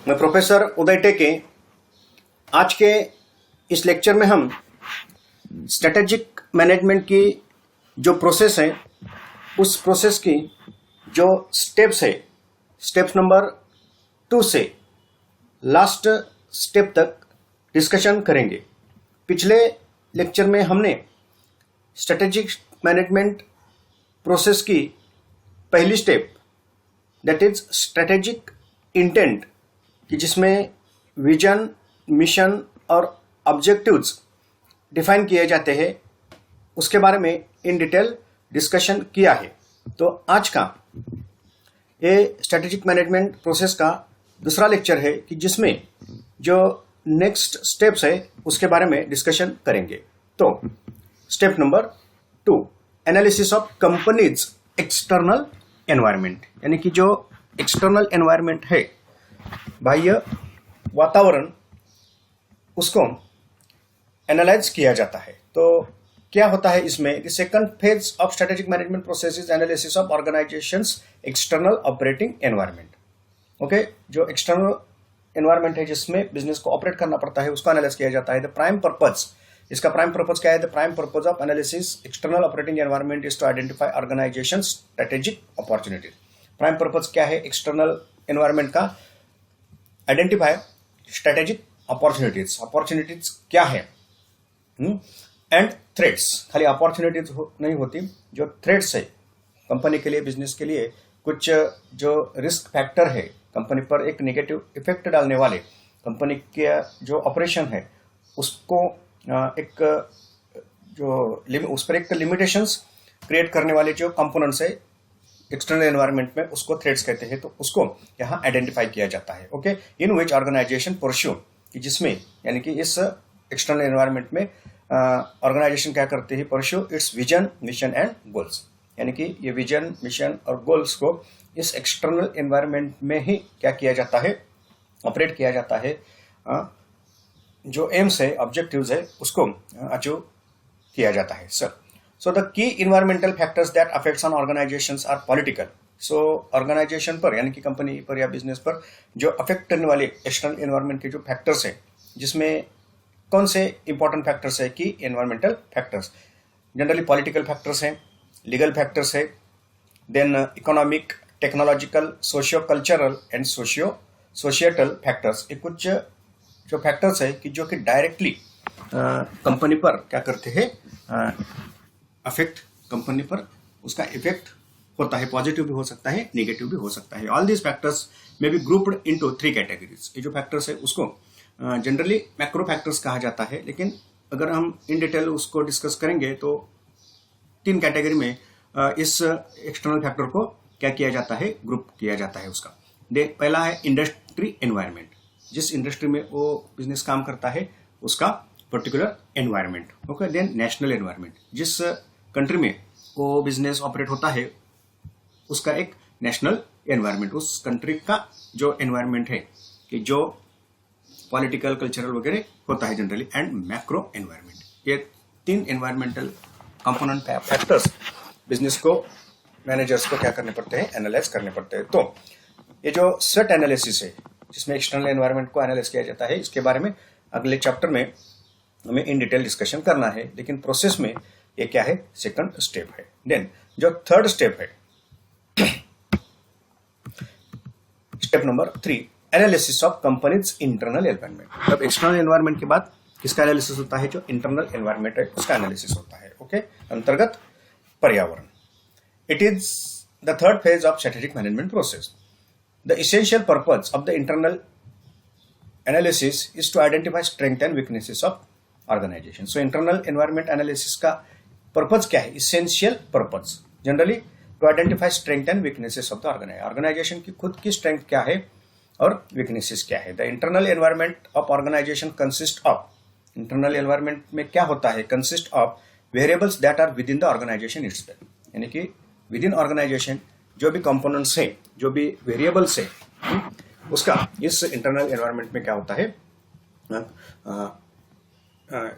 मैं प्रोफेसर उदय टेके। आज के इस लेक्चर में हम स्ट्रेटेजिक मैनेजमेंट की जो प्रोसेस है, उस प्रोसेस की जो स्टेप्स है, स्टेप्स नंबर 2 से लास्ट स्टेप तक डिस्कशन करेंगे। पिछले लेक्चर में हमने स्ट्रेटेजिक मैनेजमेंट प्रोसेस की पहली step, that is strategic intent, कि जिसमें विजन, मिशन और ऑब्जेक्टिव्स डिफाइन किए जाते हैं, उसके बारे में इन डिटेल डिस्कशन किया है। तो आज का ये स्ट्रेटेजिक मैनेजमेंट प्रोसेस का दूसरा लेक्चर है कि जिसमें जो नेक्स्ट स्टेप्स है उसके बारे में डिस्कशन करेंगे। तो step number 2, analysis of companies external environment, यानी कि जो एक्सटर्नल एनवायरनमेंट है, बाह्य वातावरण, उसको एनालाइज किया जाता है। तो क्या होता है इसमें कि second phase of strategic management process is analysis of organisations external operating environment. Okay, जो एक्सटर्नल एनवायरनमेंट है जिसमें बिजनेस को ऑपरेट करना पड़ता है, उसको एनालाइज किया जाता है। द प्राइम पर्पज, इसका प्राइम पर्पज क्या है? The prime purpose of analysis external operating environment is to identify organisation strategic opportunities. Prime purpose क्या है एक्सटर्नल एनवायरनमेंट का? Identify strategic opportunities. अपॉर्चुनिटीज क्या है एंड थ्रेट्स। खाली अपॉर्चुनिटीज नहीं होती, जो थ्रेट्स है कंपनी के लिए, बिजनेस के लिए, कुछ जो रिस्क फैक्टर है कंपनी पर एक नेगेटिव इफेक्ट डालने वाले, कंपनी के जो ऑपरेशन है उसको एक जो उस पर एक लिमिटेशंस क्रिएट करने वाले जो कंपोनेंट्स है एक्सटर्नल एनवायरनमेंट में, उसको थ्रेट्स कहते हैं। तो उसको यहाँ आइडेंटिफाई किया जाता है। ओके, इन विच ऑर्गेनाइजेशन परस्यू, कि जिसमें यानी कि इस एक्सटर्नल एनवायरनमेंट में ऑर्गेनाइजेशन क्या करते हैं? Pursue it's vision, mission and goals, यानी कि ये विजन, मिशन और गोल्स को इस एक्सटर्नल एनवायरनमेंट में ही क्या किया जाता है? ऑपरेट किया जाता है। जो एम्स है, ऑब्जेक्टिव्स है, उसको अचीव किया जाता है। Sir, so the key environmental factors that affects on organizations are political. So organization पर यानी कि कंपनी पर या बिजनेस पर जो अफेक्ट करने वाले एक्सटर्नल एनवायरनमेंट के जो फैक्टर्स है, जिसमें कौन से इंपॉर्टेंट फैक्टर्स है कि environmental factors? Generally political factors हैं, लीगल फैक्टर्स है, then economic, technological, socio cultural and societal factors. ये कुछ जो फैक्टर्स है कि जो कि डायरेक्टली कंपनी पर क्या करते हैं? अफेक्ट, कंपनी पर उसका इफेक्ट होता है। पॉजिटिव भी हो सकता है, नेगेटिव भी हो सकता है। ऑल दीज फैक्टर्स में बी ग्रुप्ड इनटू 3 कैटेगरीज। ये जो फैक्टर्स है उसको जनरली मैक्रो फैक्टर्स कहा जाता है, लेकिन अगर हम इन डिटेल उसको डिस्कस करेंगे तो 3 कैटेगरी में इस एक्सटर्नल फैक्टर को क्या किया जाता है? ग्रुप किया जाता है उसका। पहला है इंडस्ट्री एनवायरनमेंट, जिस इंडस्ट्री में वो बिजनेस काम करता है उसका particular environment. Okay, then national environment, जिस कंट्री में वो बिजनेस ऑपरेट होता है उसका एक नेशनल एनवायरनमेंट, उस कंट्री का जो एनवायरनमेंट है कि जो पॉलिटिकल, कल्चरल वगैरह होता है जनरली, एंड मैक्रो एनवायरनमेंट। ये 3 एनवायरमेंटल कंपोनेंट फैक्टर्स बिजनेस को, मैनेजर्स को क्या करने पड़ते हैं? एनालाइज करने पड़ते हैं। तो ये जो स्वेट एनालिसिस है, जिसमें एक्सटर्नल एनवायरनमेंट को एनालाइज किया जाता है, इसके बारे में अगले चैप्टर में हमें इन डिटेल डिस्कशन करना है, लेकिन प्रोसेस में ये क्या है? सेकंड स्टेप है। देन जो थर्ड स्टेप है, step number 3, analysis of companies internal environment. अब एक्सटर्नल एनवायरनमेंट के बाद किसका एनालिसिस होता है? जो इंटरनल एनवायरनमेंट है उसका एनालिसिस होता है। ओके, अंतर्गत पर्यावरण। It is the third phase of strategic management process. The essential purpose of the internal analysis is to identify strength and weaknesses of organisation. So internal environment analysis का purpose क्या है? Essential purpose generally to identify strength and weaknesses of the organisation की खुद की strength क्या है और weaknesses क्या है। The internal environment of organisation consist of, internal environment में क्या होता है? Consist of variables that are within the organisation itself, यानी कि विद इन ऑर्गेनाइजेशन जो भी कंपोनेंट्स है, जो भी वेरिएबल्स है, उसका इस इंटरनल एनवायरनमेंट में क्या होता है?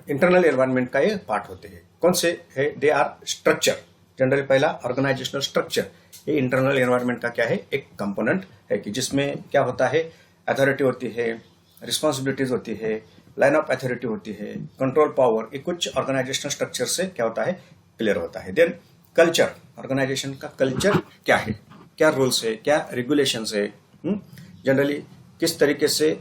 इंटरनल एनवायरनमेंट का ये पार्ट होते हैं। कौन से है? They are structure. जनरली पहला ऑर्गेनाइजेशनल स्ट्रक्चर, ये इंटरनल एनवायरनमेंट का क्या है? एक कंपोनेंट है कि जिसमें क्या होता है? अथॉरिटी होती है, रिस्पॉन्सिबिलिटीज होती है, लाइन ऑफ अथॉरिटी होती है, कंट्रोल पावर, ये कुछ ऑर्गेनाइजेशनल स्ट्रक्चर से क्या होता है, क्लियर होता है। देन कल्चर, ऑर्गेनाइजेशन का कल्चर क्या है, क्या रूल्स है, क्या रेगुलेशंस है, जनरली किस तरीके से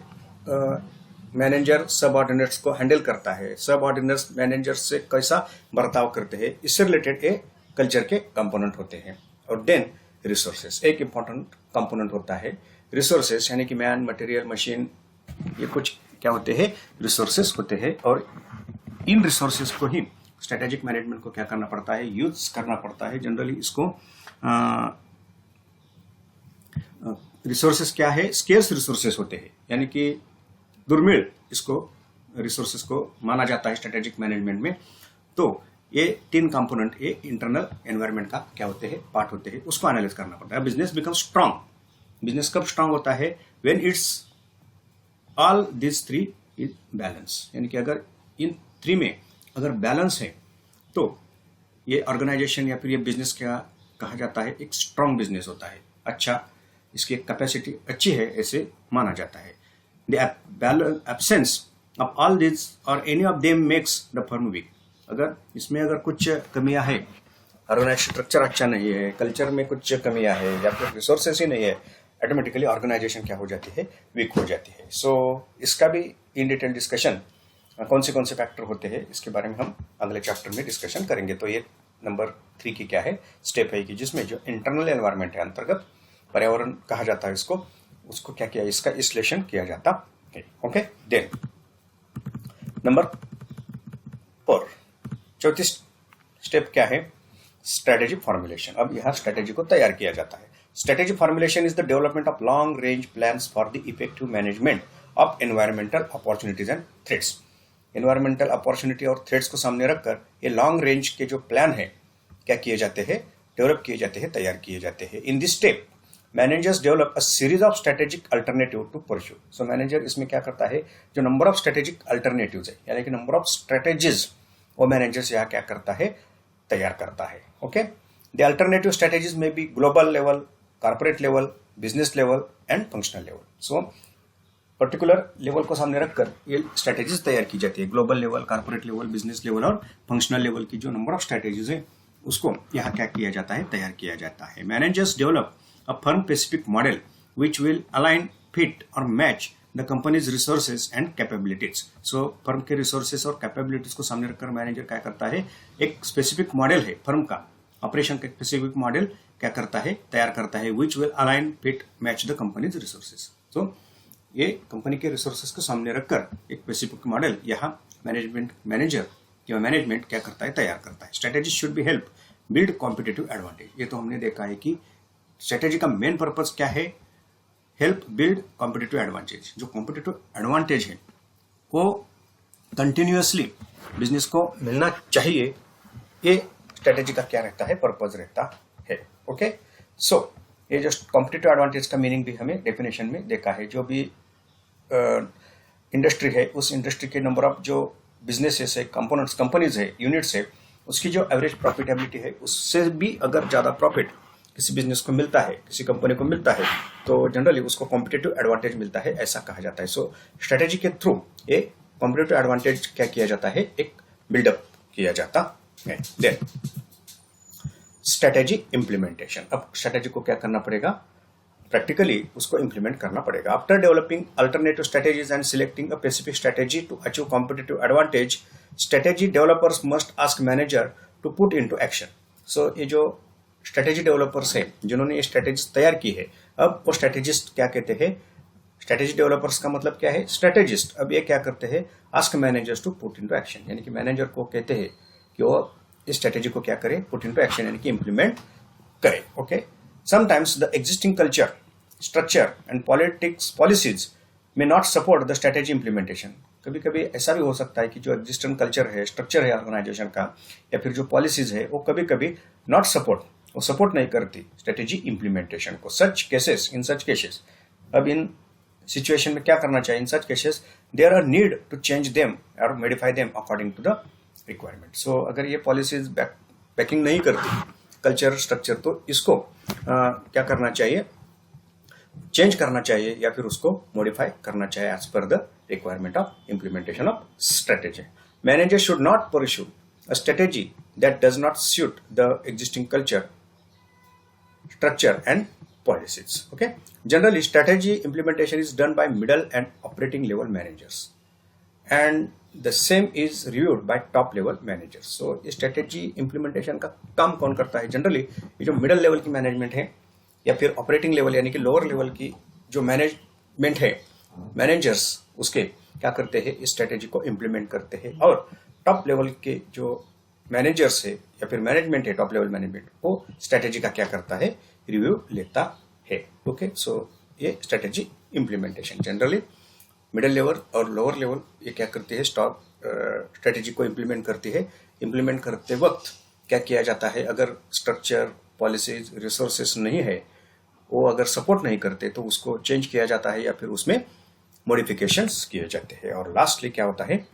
मैनेजर सब ऑर्डिनेट्स को हैंडल करता है, सब ऑर्डिनेट्स मैनेजर से कैसा बर्ताव करते हैं, इससे रिलेटेड ये कल्चर के कंपोनेंट होते हैं। और देन रिसोर्सेस, एक इंपॉर्टेंट कंपोनेंट होता है रिसोर्सेस, यानी कि मैन, मटेरियल, मशीन, ये कुछ क्या होते हैं, रिसोर्सेस होते हैं। और इन रिसोर्सेस को ही स्ट्रेटेजिक मैनेजमेंट को क्या करना पड़ता है, यूज करना पड़ता है। जनरली इसको रिसोर्सेस क्या है, स्केर्स रिसोर्सेस होते हैं, यानी कि दुर्मिल इसको रिसोर्सेस को माना जाता है स्ट्रेटेजिक मैनेजमेंट में। तो ये 3 कंपोनेंट ये इंटरनल एनवायरनमेंट का क्या होते हैं, पार्ट होते हैं, उसको एनालाइज करना पड़ता है। बिजनेस बिकम स्ट्रांग, बिजनेस कब स्ट्रांग होता है, when it's all this 3 is balance, यानी कि अगर इन 3 में अगर बैलेंस है तो ये ऑर्गेनाइजेशन या फिर ये बिजनेस क्या कहा जाता है, एक स्ट्रांग बिजनेस होता है, अच्छा, इसकी कैपेसिटी अच्छी है ऐसे माना जाता है। The absence of all this और any of them makes the firm weak, अगर इसमें अगर कुछ कमियां है, ऑर्गेनाइजेशन स्ट्रक्चर अच्छा नहीं है, कल्चर में कुछ कमियां है, या फिर रिसोर्सेस ही नहीं है, ऑटोमेटिकली ऑर्गेनाइजेशन क्या हो जाती है, वीक हो जाती है। सो इसका भी इन डिटेल डिस्कशन कौन से फैक्टर होते हैं इसके बारे में हम अगले चैप्टर में डिस्कशन करेंगे। तो ये नंबर 3 की क्या है, स्टेप है कि जिसमें जो इंटरनल एनवायरनमेंट है, अंतर्गत पर्यावरण कहा जाता है इसको, उसको क्या किया, इसका विश्लेषण किया जाता है। ओके, देन नंबर 4, चौथी स्टेप क्या है, स्ट्रेटेजी फॉर्मुलेशन। अब यह स्ट्रेटेजी को तैयार किया जाता है। Strategy formulation is the development of long range plans for the effective management of environmental opportunities and threats. Environmental opportunity और थ्रेट्स को सामने रखकर ये लॉन्ग रेंज के जो प्लान है क्या किए जाते हैं, डेवलप किए जाते हैं, तैयार किए जाते हैं। In this step managers develop a series of strategic alternative to pursue. So manager इसमें क्या करता है, जो नंबर ऑफ स्ट्रेटेजिक अल्टरनेटिव्स है, यानी कि नंबर ऑफ स्ट्रेटेजीज, वो मैनेजर्स यहाँ क्या करता है, तैयार करता है। ओके, द अल्टरनेटिव स्ट्रेटेजीज में be global level, corporate level, business level and functional level. So particular level को सामने रखकर ये स्ट्रेटेजीज तैयार की जाती है। Global level, corporate level, business level और फंक्शनल लेवल की जो नंबर ऑफ स्ट्रेटेजीज है उसको यहाँ क्या किया जाता है, तैयार किया जाता है। Managers develop a firm specific model which will align, fit और match the company's resources and capabilities. So firm के रिसोर्सेज और कैपेबिलिटीज को सामने रखकर मैनेजर क्या करता है, एक स्पेसिफिक मॉडल है फर्म का, ऑपरेशन का स्पेसिफिक मॉडल क्या करता है, तैयार करता है, which will align, fit, match the company's resources. तो ये कंपनी के रिसोर्सेज को सामने रखकर एक स्पेसिफिक मॉडल यहाँ मैनेजर या मैनेजमेंट क्या करता है, तैयार करता है। Strategy should be help build competitive advantage. ये तो हमने देखा है कि स्ट्रेटेजी का मेन पर्पज क्या है, हेल्प बिल्ड कॉम्पिटिटिव एडवांटेज। जो कॉम्पिटिटिव एडवांटेज है वो कंटिन्यूअसली बिजनेस को मिलना चाहिए, ये स्ट्रेटेजी का क्या रहता है, पर्पज रहता है। ओके, सो ये जो कॉम्पिटिटिव एडवांटेज का मीनिंग भी हमें डेफिनेशन में देखा है। जो भी इंडस्ट्री है, उस इंडस्ट्री के नंबर ऑफ जो बिजनेसेस है, कंपोनेंट्स, कंपनीज है, यूनिट्स है, उसकी जो एवरेज प्रॉफिटेबिलिटी है, उससे भी अगर ज़्यादा प्रॉफिट किसी बिजनेस को मिलता है, किसी कंपनी को मिलता है, तो जनरली उसको कॉम्पिटिटिव एडवांटेज मिलता है, ऐसा कहा जाता है। सो स्ट्रेटेजी के थ्रू ये कॉम्पिटिटिव एडवांटेज क्या किया जाता है, एक बिल्डअप किया जाता है। Then strategy implementation. अब स्ट्रेटेजी को क्या करना पड़ेगा, प्रैक्टिकली उसको इम्प्लीमेंट करना पड़ेगा। After developing alternative strategies and selecting a specific strategy to achieve competitive advantage, strategy developers must ask manager to put into action. So ये जो स्ट्रेटेजी डेवलपर्स है, जिन्होंने ये स्ट्रेटेजी तैयार की है, अब वो स्ट्रेटेजिस्ट क्या कहते हैं, स्ट्रेटेजी डेवलपर्स का मतलब क्या है, स्ट्रेटेजिस्ट। अब ये क्या करते हैं, ask managers to put into action, यानी कि मैनेजर को कहते हैं कि वो इस स्ट्रेटेजी को क्या करे, पुट इनटू एक्शन, यानी कि इंप्लीमेंट करे। Okay, sometimes the existing culture, structure and politics policies may not support the strategy implementation. कभी कभी ऐसा भी हो सकता है कि जो एग्जिस्टिंग कल्चर है, स्ट्रक्चर है ऑर्गेनाइजेशन का, या फिर जो पॉलिसीज है, वो कभी कभी नॉट सपोर्ट, वो सपोर्ट नहीं करती स्ट्रेटेजी इंप्लीमेंटेशन को। सच केसेस, इन सच केसेस, अब इन सिचुएशन में क्या करना चाहिए, in such cases there are need to change them और modify them according to the requirement. So अगर ये पॉलिसीज बैकिंग नहीं करती कल्चर, स्ट्रक्चर, तो इसको क्या करना चाहिए, चेंज करना चाहिए या फिर उसको मॉडिफाई करना चाहिए as per the requirement of implementation of strategy. Manager should not pursue a strategy that does not suit the existing culture, structure and policies. Okay. Generally, strategy implementation is done by middle and operating level managers, and the same is reviewed by top level managers. So, strategy implementation का काम कौन करता है? Generally, ये जो middle level की management है या फिर operating level यानी कि lower level की जो management है, managers उसके क्या करते हैं? इस strategy को implement करते हैं और टॉप लेवल के जो मैनेजर्स है या फिर मैनेजमेंट है, टॉप लेवल मैनेजमेंट, वो स्ट्रेटेजी का क्या करता है? रिव्यू लेता है. ओके, सो ये strategy implementation. Generally middle level और लोअर लेवल ये क्या करती है? स्ट्रेटेजी को इम्प्लीमेंट करती है. इम्प्लीमेंट करते वक्त क्या किया जाता है? अगर स्ट्रक्चर, पॉलिसीज, रिसोर्सेस नहीं है, वो अगर सपोर्ट नहीं करते तो उसको चेंज किया जाता है या फिर उसमें मॉडिफिकेशंस किए जाते हैं. और लास्टली क्या होता है?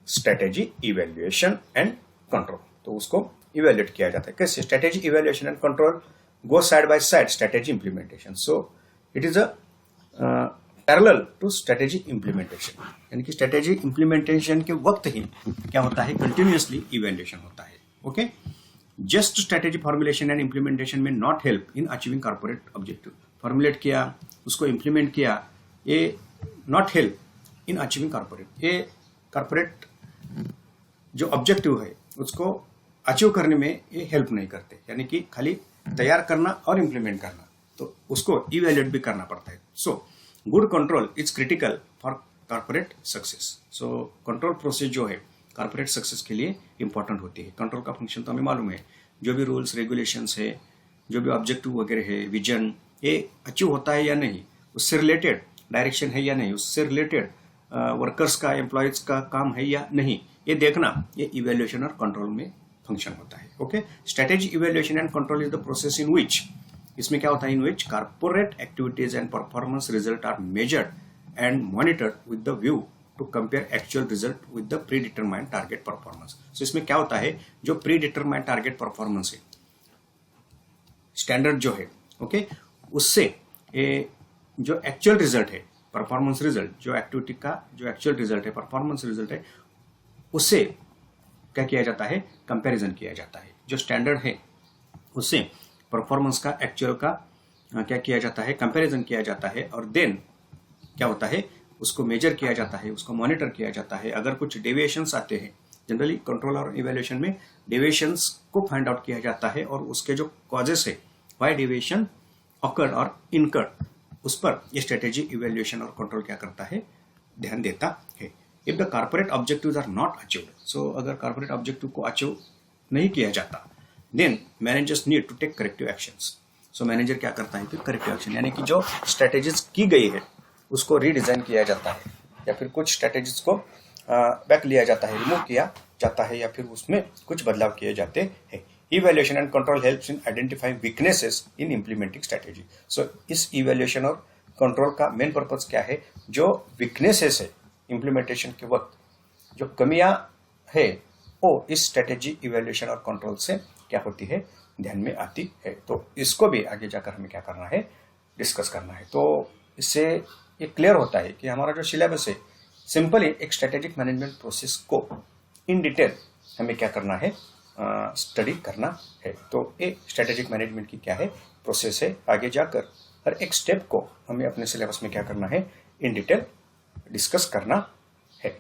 Strategy evaluation and control. तो उसको इवेल्युएट किया जाता है. कैसे? Strategy evaluation and control go side by side strategy implementation. So it is a parallel to strategy implementation. यानी कि स्ट्रेटेजी इम्प्लीमेंटेशन के वक्त ही क्या होता है? कंटिन्यूअसली इवेल्युएशन होता है. Okay, just strategy formulation and implementation may not help in achieving corporate objective. Formulate किया, उसको इम्प्लीमेंट किया, ये not help in achieving corporate. ये कॉर्पोरेट जो ऑब्जेक्टिव है उसको अचीव करने में ये हेल्प नहीं करते. यानी कि खाली तैयार करना और इम्प्लीमेंट करना, तो उसको इवेल्युएट भी करना पड़ता है. So good control is critical for corporate success. So control process जो है कॉर्पोरेट सक्सेस के लिए इंपॉर्टेंट होती है. कंट्रोल का फंक्शन तो हमें मालूम है. जो भी रूल्स रेगुलेशंस है, जो भी ऑब्जेक्टिव वगैरह है, विजन, ये अचीव होता है या नहीं, उससे रिलेटेड डायरेक्शन है या नहीं, उससे रिलेटेड वर्कर्स का, एम्प्लॉयज का काम है या नहीं, ये देखना, ये इवेल्युएशन और कंट्रोल में फंक्शन होता है. Okay, strategy evaluation and control is the process in which, इसमें क्या होता है? In which corporate activities and performance result are measured and monitored with the view to compare actual result with the predetermined target performance. So इसमें क्या होता है? जो predetermined target performance है, स्टैंडर्ड जो है, ओके, उससे जो एक्चुअल रिजल्ट है, परफॉर्मेंस रिजल्ट, जो एक्टिविटी का जो एक्चुअल रिजल्ट है, परफॉर्मेंस रिजल्ट है, उससे क्या किया जाता है? कंपैरिजन किया जाता है. जो स्टैंडर्ड है उससे परफॉर्मेंस का, एक्चुअल का क्या किया जाता है? कंपैरिजन किया जाता है. और देन क्या होता है? उसको मेजर किया जाता है, उसको मॉनिटर किया जाता है. अगर कुछ डेविएशंस आते हैं, जनरली कंट्रोल और इवेल्युएशन में डेविएशंस को फाइंड आउट किया जाता है और उसके जो कॉजेस है, व्हाई डेविएशन ऑकर्ड और इनकर्ड, उस पर ये स्ट्रेटेजी इवेल्युएशन और कंट्रोल क्या करता है? ध्यान देता है. If the corporate objectives are not achieved, so अगर कॉर्पोरेट ऑब्जेक्टिव को अचीव नहीं किया जाता, then managers need to take corrective actions. So manager क्या करता है? फिर करेक्टिव एक्शन, यानी कि जो स्ट्रेटेजीज की गई है उसको रीडिजाइन किया जाता है या फिर कुछ स्ट्रेटेजीज को बैक लिया जाता है, रिमूव किया जाता है या फिर उसमें कुछ बदलाव किए जाते हैं. Evaluation and control helps in identifying weaknesses in implementing strategy. So इस इवेल्युएशन और कंट्रोल का मेन पर्पज क्या है? जो वीकनेसेस है इम्प्लीमेंटेशन के वक्त, जो कमियां है, वो इस स्ट्रेटेजी इवेल्युएशन और कंट्रोल से क्या होती है? ध्यान में आती है. तो इसको भी आगे जाकर हमें क्या करना है? डिस्कस करना है. तो इससे ये क्लियर होता है कि हमारा जो सिलेबस है, सिंपली एक स्ट्रेटेजिक मैनेजमेंट प्रोसेस को इन डिटेल हमें क्या करना है? स्टडी करना है. तो ये स्ट्रेटेजिक मैनेजमेंट की क्या है? प्रोसेस है. आगे जाकर हर एक स्टेप को हमें अपने सिलेबस में क्या करना है? इन डिटेल डिस्कस करना है.